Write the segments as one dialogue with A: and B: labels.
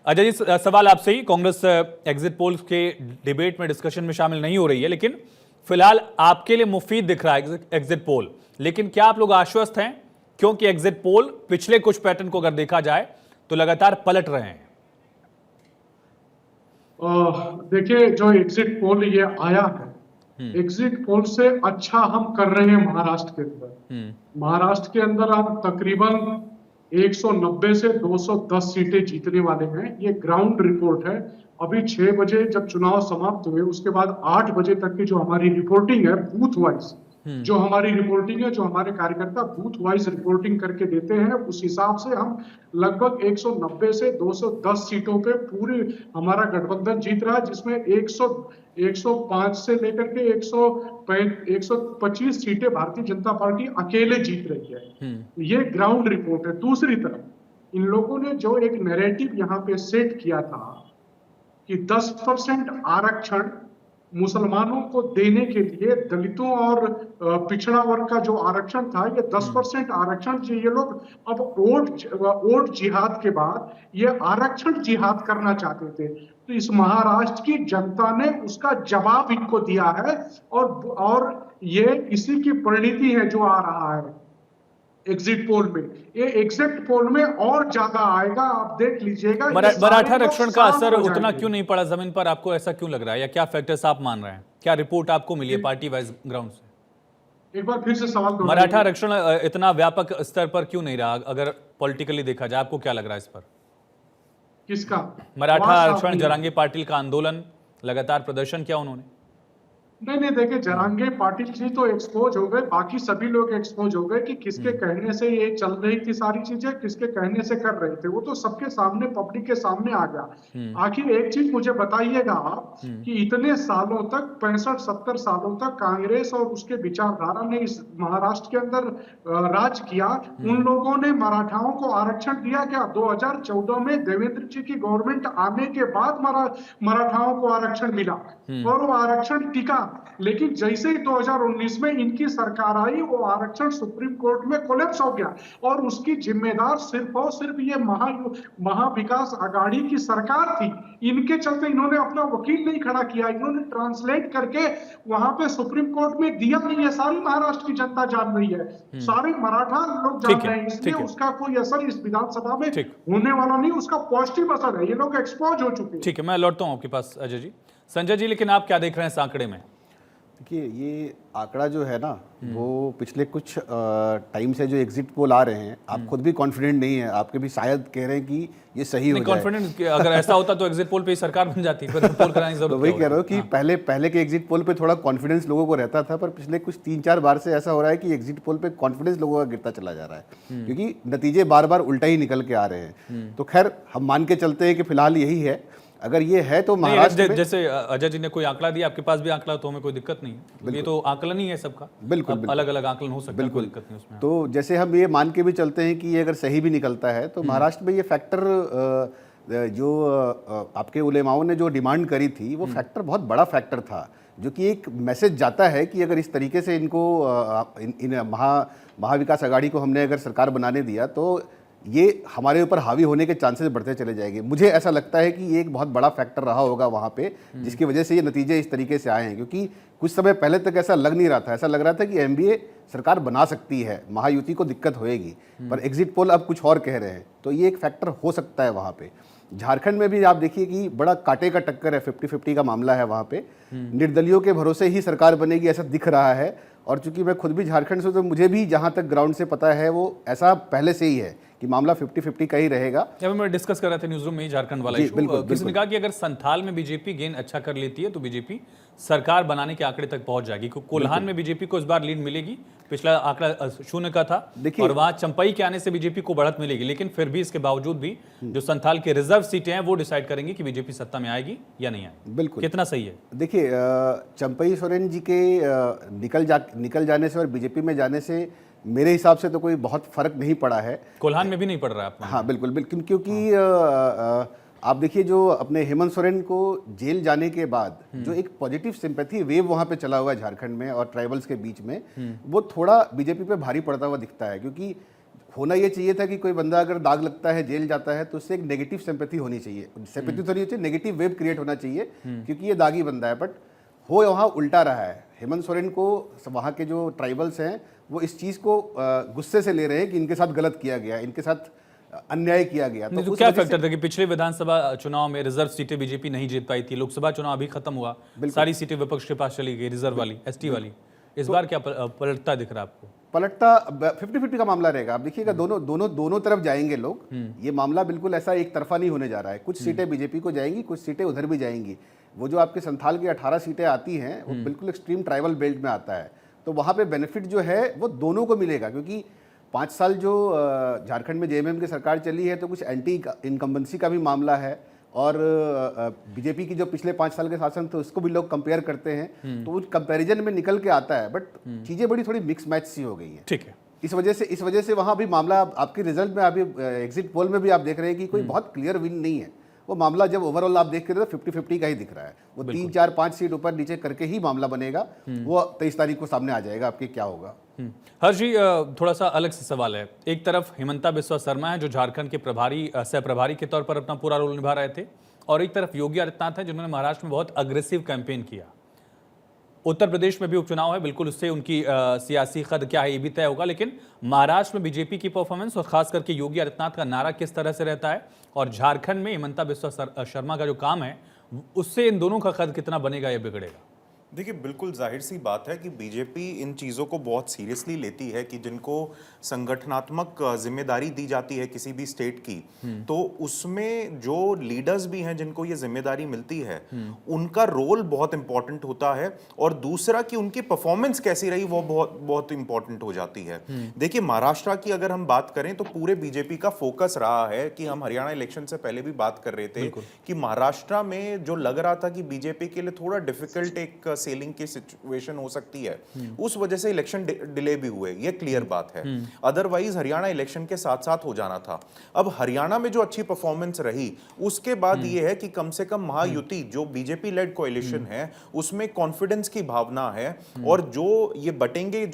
A: अजय जी, सवाल आपसे ही। Congress exit poll के डिबेट में, डिस्कशन में शामिल नहीं हो रही है, लेकिन फिलहाल आपके लिए मुफीद दिख रहा है एग्जिट पोल। लेकिन क्या आप लोग आश्वस्त हैं? क्योंकि एग्जिट पोल पिछले कुछ पैटर्न को अगर देखा जाए तो लगातार पलट रहे हैं।
B: देखिए, जो एग्जिट पोल ये आया है, एग्जिट पोल से अच्छा हम कर रहे हैं महाराष्ट्र के अंदर। महाराष्ट्र के अंदर हम तकरीबन 190 से 210 सीटें जीतने वाले हैं। ये ग्राउंड रिपोर्ट है। अभी 6 बजे जब चुनाव समाप्त हुए, उसके बाद 8 बजे तक की जो हमारी रिपोर्टिंग है, बूथ वाइज जो हमारी रिपोर्टिंग है, जो हमारे कार्यकर्ता बूथ वाइज रिपोर्टिंग करके देते हैं, उस हिसाब से हम लगभग 190 से 210 सीटों पे पूरी हमारा गठबंधन जीत रहा है, जिसमें 105 से लेकर के 125 सीटें भारतीय जनता पार्टी अकेले जीत रही है। ये ग्राउंड रिपोर्ट है। दूसरी तरफ इन लोगों ने जो एक नैरेटिव यहाँ पे सेट किया था कि 10% आरक्षण मुसलमानों को देने के लिए, दलितों और पिछड़ा वर्ग का जो आरक्षण था, ये 10% आरक्षण जो ये लोग अब वोट जिहाद के बाद ये आरक्षण जिहाद करना चाहते थे। तो इस महाराष्ट्र की जनता ने उसका जवाब इनको दिया है, और ये इसी की परिणति है जो आ रहा है एग्जिट पोल में। ये एग्जिट पोल में और ज्यादा आएगा, आप देख लीजिएगा।
A: मराठा आरक्षण का असर उतना क्यों नहीं पड़ा जमीन पर? आपको ऐसा क्यों लग रहा है, या क्या फैक्टर्स आप मान रहे हैं? क्या रिपोर्ट आपको मिली है पार्टी वाइज ग्राउंड से?
B: एक बार फिर से सवाल।
A: मराठा आरक्षण इतना व्यापक स्तर पर क्यों नहीं रहा, अगर पॉलिटिकली देखा जाए? आपको क्या लग रहा है इस पर?
B: किसका?
A: मराठा आरक्षण, जरांगे पाटिल का आंदोलन, लगातार प्रदर्शन किया उन्होंने।
B: नहीं, देखिए, जरांगे पाटिल जी तो एक्सपोज हो गए, बाकी सभी लोग एक्सपोज हो गए कि किसके कहने से ये चल रही थी सारी चीजें, किसके कहने से कर रहे थे। वो तो सबके सामने, पब्लिक के सामने आ गया। आखिर एक चीज मुझे बताइएगा आप कि इतने सालों तक, 65-70 सालों तक कांग्रेस और उसके विचारधारा ने इस महाराष्ट्र के अंदर राज किया। उन लोगों ने मराठाओं को आरक्षण दिया क्या? 2014 में देवेंद्र जी की गवर्नमेंट आने के बाद मराठाओं को आरक्षण मिला, और वो आरक्षण टिका। लेकिन जैसे ही 2019 में इनकी सरकार आई, वो आरक्षण सुप्रीम कोर्ट में कोलैप्स हो गया, और उसकी जिम्मेदार सिर्फ और सिर्फ ये महाविकास आघाड़ी की सरकार थी। इनके चलते इन्होंने अपना वकील नहीं खड़ा किया, इन्होंने ट्रांसलेट करके वहां पे सुप्रीम कोर्ट में दिया नहीं है। सारी महाराष्ट्र की जनता जान रही है, सारे मराठा लोग जान रहे हैं, इसलिए उसका कोई असर इस विधानसभा में होने वाला नहीं। उसका पॉजिटिव असर है, ये लोग एक्सपोज हो चुके हैं।
A: ठीक है, मैं लौटता हूं आपके पास अजय जी। संजय जी, लेकिन आप क्या देख रहे हैं इस आंकड़े में?
C: देखिए, ये आंकड़ा जो है ना, वो पिछले कुछ टाइम से जो एग्जिट पोल आ रहे हैं, आप खुद भी कॉन्फिडेंट नहीं है, आपके भी शायद कह रहे हैं कि ये सही हो जाए।
A: कॉन्फिडेंट अगर ऐसा होता तो एग्जिट पोल पे ही सरकार बन जाती, फिर पोल कराने की जरूरत।
C: तो वही कह रहा हूँ कि पहले के एग्जिट पोल पे थोड़ा कॉन्फिडेंस लोगों को रहता था, पर पिछले कुछ 3-4 बार से ऐसा हो रहा है कि एग्जिट पोल पे कॉन्फिडेंस लोगों का गिरता चला जा रहा है, क्योंकि नतीजे बार बार उल्टा ही निकल के आ रहे हैं। तो खैर, हम मान के चलते हैं कि फिलहाल यही है। अगर ये है तो महाराष्ट्र में,
A: जैसे अजय जी ने कोई आंकड़ा दिया, आपके पास भी आंकड़ा, तो हमें कोई दिक्कत नहीं है। ये तो आंकलन ही है सबका,
C: बिल्कुल
A: अलग अलग आंकलन हो सकता है, कोई दिक्कत नहीं उसमें।
C: तो जैसे हम ये मान के भी चलते हैं कि ये अगर सही भी निकलता है, तो महाराष्ट्र में ये फैक्टर जो आपके उलेमाओं ने जो डिमांड करी थी, वो फैक्टर बहुत बड़ा फैक्टर था, जो कि एक मैसेज जाता है कि अगर इस तरीके से इनको इन महाविकास आघाड़ी को हमने अगर सरकार बनाने दिया, तो ये हमारे ऊपर हावी होने के चांसेस बढ़ते चले जाएंगे। मुझे ऐसा लगता है कि ये एक बहुत बड़ा फैक्टर रहा होगा वहाँ पे, जिसकी वजह से ये नतीजे इस तरीके से आए हैं। क्योंकि कुछ समय पहले तक ऐसा लग नहीं रहा था, ऐसा लग रहा था कि एनडीए सरकार बना सकती है, महायुति को दिक्कत होएगी, पर एग्जिट पोल अब कुछ और कह रहे हैं, तो ये एक फैक्टर हो सकता है वहाँ पे। झारखंड में भी आप देखिए कि बड़ा कांटे का टक्कर है, 50-50 का मामला है वहाँ पे। निर्दलियों के भरोसे ही सरकार बनेगी ऐसा दिख रहा है, और चूंकि मैं खुद भी झारखंड से, तो मुझे भी जहाँ तक ग्राउंड से पता है, वो ऐसा पहले से ही है कि मामला 50-50 का ही रहेगा।
A: जब मैं डिस्कस कर रहा था न्यूज़ रूम में ही झारखंड वाला इशू, किसी ने कहा कि अगर संथाल में बीजेपी गेन अच्छा कर लेती है तो बीजेपी सरकार बनाने के आंकड़े तक पहुंच जाएगी। कोल्हान में बीजेपी को इस बार लीड मिलेगी, पिछला आंकड़ा 0 का था, और वहां चंपई के आने से बीजेपी को बढ़त मिलेगी। लेकिन फिर भी इसके बावजूद भी जो संथाल के रिजर्व सीटें हैं, वो डिसाइड करेंगी कि बीजेपी सत्ता में आएगी या नहीं आएगी।
C: बिल्कुल,
A: कितना सही है?
C: देखिए, चंपई सोरेन जी के निकल जाने से और बीजेपी में जाने से मेरे हिसाब से तो कोई बहुत फर्क नहीं पड़ा है।
A: कोल्हान में भी नहीं पड़ रहा है?
C: हाँ, बिल्कुल, क्योंकि आप देखिए, जो अपने हेमंत सोरेन को जेल जाने के बाद जो एक पॉजिटिव सिंपैथी वेव वहाँ पे चला हुआ है झारखंड में और ट्राइबल्स के बीच में, वो थोड़ा बीजेपी पे भारी पड़ता हुआ दिखता है। क्योंकि होना ये चाहिए था कि कोई बंदा अगर दाग लगता है, जेल जाता है, तो उससे एक नेगेटिव सिंपैथी होनी चाहिए, सिंपैथी तो नहीं चाहिए, नेगेटिव वेव क्रिएट होना चाहिए क्योंकि ये दागी बंदा है। बट हो वहाँ उल्टा रहा है। हेमंत सोरेन को वहाँ के जो ट्राइबल्स हैं वो इस चीज़ को गुस्से से ले रहे हैं कि इनके साथ गलत किया गया, इनके साथ अन्याय किया गया।
A: तो क्या फैक्टर था कि पिछले विधानसभा चुनाव में रिजर्व सीटें बीजेपी नहीं जीत पाई थी, लोकसभा चुनाव अभी खत्म हुआ, सारी सीटें विपक्ष के पास चली गई, रिजर्व वाली, एसटी वाली, इस बार क्या पलटता दिख रहा है आपको?
C: पलटता 50-50 का मामला रहेगा। आप देखिएगा दोनों तरफ जाएंगे लोग। ये मामला बिल्कुल ऐसा एक तरफा नहीं होने जा रहा है। कुछ सीटें बीजेपी को जाएंगी, कुछ सीटें उधर भी जाएंगी। वो जो आपके संथाल की 18 सीटें आती हैं वो बिल्कुल एक्सट्रीम ट्राइबल बेल्ट में आता है, तो वहाँ पे बेनिफिट जो है वो दोनों को मिलेगा। क्योंकि 5 साल जो झारखंड में जेएमएम की सरकार चली है तो कुछ एंटी इनकम्बेंसी का भी मामला है, और बीजेपी की जो पिछले 5 साल के शासन थे उसको भी लोग कंपेयर करते हैं, तो उस कंपैरिजन में निकल के आता है। बट चीज़ें बड़ी थोड़ी मिक्स मैच सी हो गई हैं।
A: ठीक है,
C: इस वजह से वहाँ भी मामला आपके रिजल्ट में अभी एग्जिट पोल में भी आप देख रहे हैं कि कोई बहुत क्लियर विन नहीं है। वो मामला जब ओवरऑल आप देख रहे हो 50-50 का ही दिख रहा है। वो 3-4-5 सीट ऊपर नीचे करके ही मामला बनेगा। वो 23 तारीख को सामने आ जाएगा आपके क्या होगा।
A: हर्ष जी, थोड़ा सा अलग से सवाल है। एक तरफ हिमंता बिस्वा शर्मा है जो झारखंड के सह प्रभारी के तौर पर अपना पूरा रोल निभा रहे थे, और एक तरफ योगी आदित्यनाथ हैं जिन्होंने महाराष्ट्र में बहुत अग्रेसिव कैंपेन किया। उत्तर प्रदेश में भी उपचुनाव है, बिल्कुल उससे उनकी सियासी कद क्या है ये भी तय होगा, लेकिन महाराष्ट्र में बीजेपी की परफॉर्मेंस और खास करके योगी आदित्यनाथ का नारा किस तरह से रहता है, और झारखंड में हिमंता बिस्वा शर्मा का जो काम है उससे इन दोनों का कद कितना बनेगा या बिगड़ेगा?
D: देखिए, बिल्कुल जाहिर सी बात है कि बीजेपी इन चीज़ों को बहुत सीरियसली लेती है कि जिनको संगठनात्मक जिम्मेदारी दी जाती है किसी भी स्टेट की, तो उसमें जो लीडर्स भी हैं जिनको ये जिम्मेदारी मिलती है उनका रोल बहुत इंपॉर्टेंट होता है, और दूसरा कि उनकी परफॉर्मेंस कैसी रही वो बहुत बहुत इंपॉर्टेंट हो जाती है। देखिए, महाराष्ट्र की अगर हम बात करें तो पूरे बीजेपी का फोकस रहा है कि हम हरियाणा इलेक्शन से पहले भी बात कर रहे थे कि महाराष्ट्र में जो लग रहा था कि बीजेपी के लिए थोड़ा डिफिकल्ट एक सेलिंग की सिचुएशन हो सकती है, उस वजह से इलेक्शन डिले भी हुए, ये क्लियर बात है। अदरवाइज हरियाणा इलेक्शन के साथ साथ हो जाना था। अब हरियाणा में जो अच्छी परफॉर्मेंस रही उसके बाद ये है कि कम से कम महायुति जो बीजेपी लेड कोएलिशन है उसमें कॉन्फिडेंस की भावना है, और जो ये बटेंगे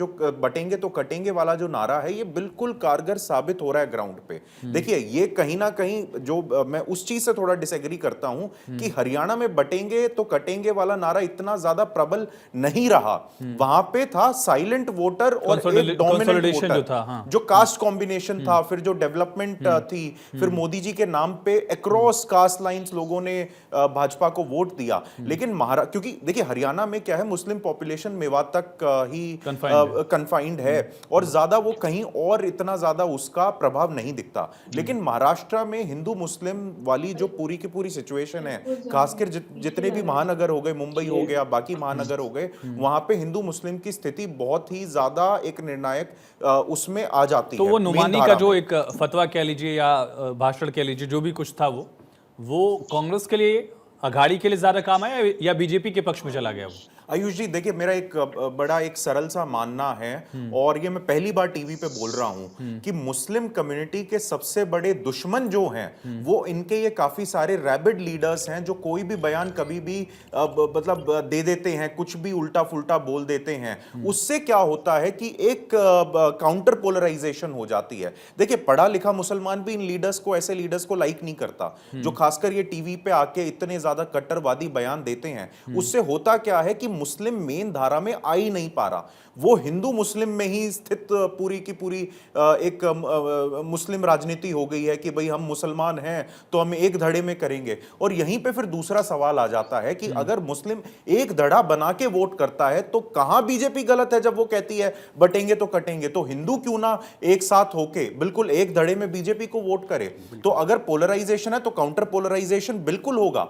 D: तो कटेंगे वाला जो नारा है ये बिल्कुल कारगर साबित हो रहा है ग्राउंड पे। देखिए, ये कहीं ना कहीं जो मैं उस चीज से थोड़ा डिसएग्री करता हूं कि हरियाणा में बटेंगे तो कटेंगे वाला नारा इतना ज्यादा प्रबल नहीं रहा। वहां पे था साइलेंट वोटर और एक डोमिनेंट वोटर जो था, हाँ। जो कास्ट कॉम्बिनेशन था, फिर जो डेवलपमेंट थी, फिर मोदी जी के नाम पे अक्रॉस कास्ट लाइंस लोगों ने भाजपा को वोट दिया। लेकिन क्योंकि देखिए हरियाणा में क्या है, मुस्लिम पॉपुलेशन मेवात तक ही कन्फाइंड है और ज्यादा वो कहीं और इतना ज्यादा उसका प्रभाव नहीं दिखता। लेकिन महाराष्ट्र में हिंदू मुस्लिम वाली जो पूरी की पूरी सिचुएशन है, खासकर जितने भी महानगर हो गए, मुंबई हो गया, बाकी महानगर हो गए, वहां पे हिंदू मुस्लिम की स्थिति बहुत ही ज्यादा एक निर्णायक उसमें आ जाती है।
A: तो वो नुमानी का जो एक फतवा कह लीजिए या भाषण कह लीजिए, जो भी कुछ था वो कांग्रेस के लिए, अघाड़ी के लिए ज्यादा काम आया या बीजेपी के पक्ष में चला गया? वो
D: आयुष जी, देखिए, मेरा एक बड़ा एक सरल सा मानना है, और ये मैं पहली बार टीवी पे बोल रहा हूं कि मुस्लिम कम्युनिटी के सबसे बड़े दुश्मन जो हैं वो इनके ये काफी सारे रैबिड लीडर्स हैं जो कोई भी बयान कभी भी मतलब दे देते हैं, कुछ भी उल्टा फुल्टा बोल देते हैं। उससे क्या होता है कि एक काउंटर पोलराइजेशन हो जाती है। देखिए, पढ़ा लिखा मुसलमान भी इन लीडर्स को, ऐसे लीडर्स को लाइक नहीं करता जो खासकर ये टीवी पे आके इतने ज्यादा कट्टरवादी बयान देते हैं। उससे होता क्या है कि मुस्लिम मेन धारा में आ ही नहीं पा रहा, वो हिंदू मुस्लिम में ही स्थित पूरी की पूरी एक मुस्लिम राजनीति हो गई है कि भाई हम मुसलमान हैं तो हम एक धड़े में करेंगे। और यहीं पे फिर दूसरा सवाल आ जाता है कि अगर मुस्लिम एक धड़ा बना के वोट करता है तो कहां बीजेपी गलत है जब वो कहती है बटेंगे तो कटेंगे? तो हिंदू क्यों ना एक साथ होके बिल्कुल एक धड़े में बीजेपी को वोट करे? तो अगर पोलराइजेशन है तो काउंटर पोलराइजेशन बिल्कुल होगा,